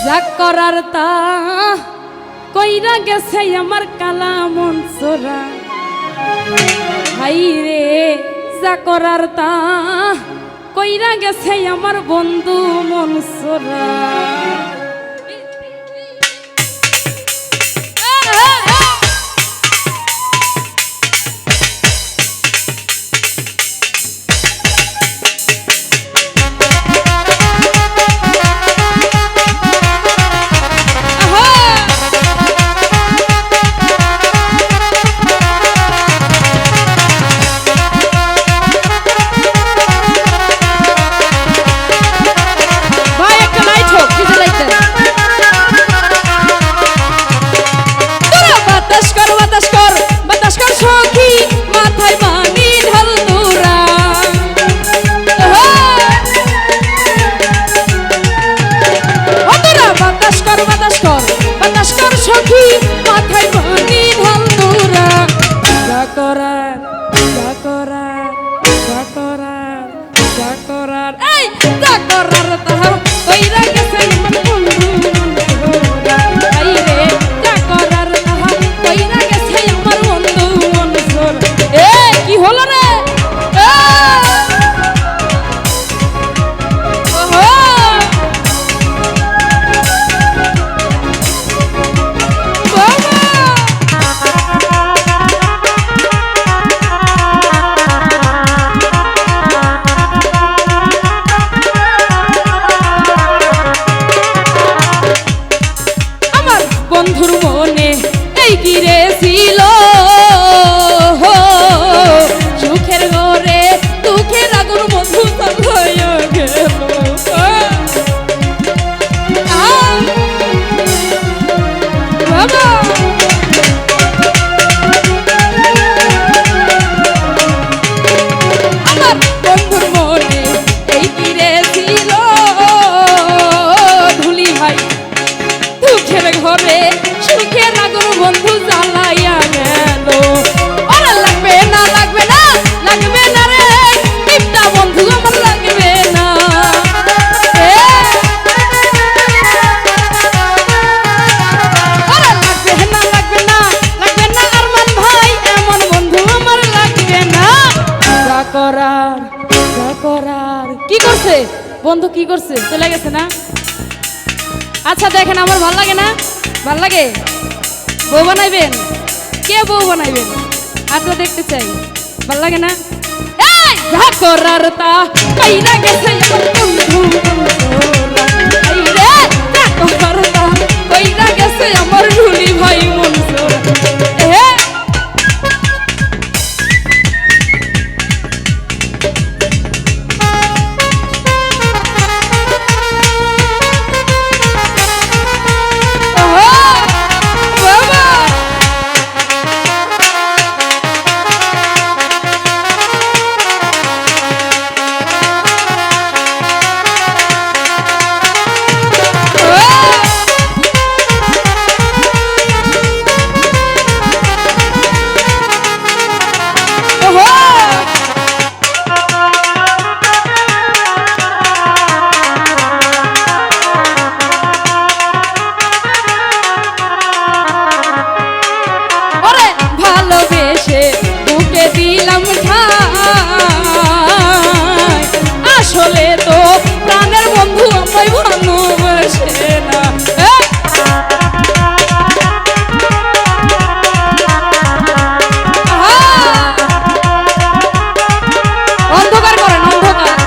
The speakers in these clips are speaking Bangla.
যা করার তা কইরা গেছে আমার কালা মন চোরা। হাই রে যা করার তা কইরা গেছে আমার বন্ধু মন চোরা। বন্ধুর মনে এই গিরে ছিল সুখের ঘরে দুঃখের আগুন বন্ধু হয়ে গেল। আমার বন্ধুর মনে এই গিরে ছিল ধুলি ভাই দুঃখের ঘরে সুখের আগুন বন্ধু জ্বালাইয়া গেল। ওরা লাগবে না লাগবে না লাগবে না রে টিপটা বন্ধু আমার লাগবে না। ওরা লাগবে না লাগবে না লাগবে না আরমান ভাই এমন বন্ধু আমার লাগবে না। যা করার কি করছে বন্ধু কি করছে চলে গেছে না। আচ্ছা দেখেন আমার ভাল লাগে না ভাল লাগে বউ বানাইবেন কে বউ বানাইবেন আচ্ছা দেখতে চাই ভাল লাগে না। এই যা করার তা কইরা গেছে আমার বন্ধু এই রে যা করার তা কইরা গেছে আমার ঢুলি ভাই মনসুর। দিলাম আসলে তো প্রাণের বন্ধু আমায় ভালোবাসে না। অন্ধকার করেন অন্ধকার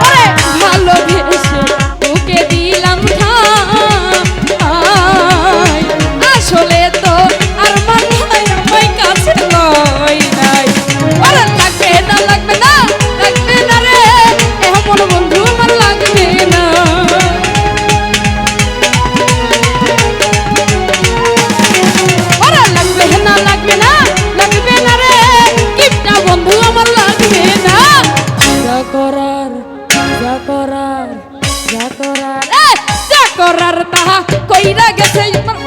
ওরে ভালোবেসে তোকে দিলাম আসলে তো আর মাথায় আমায় কাছে লয় নাই। ওরে লাগবে না লাগবে না লাগবে না রে এমন বন্ধু আমার লাগবে না। ওরে লাগবে না লাগবে না লাগবে না রে কিপটা বন্ধু আমার লাগবে না। যা করার যা করার তাহা কইরা গেছে আমার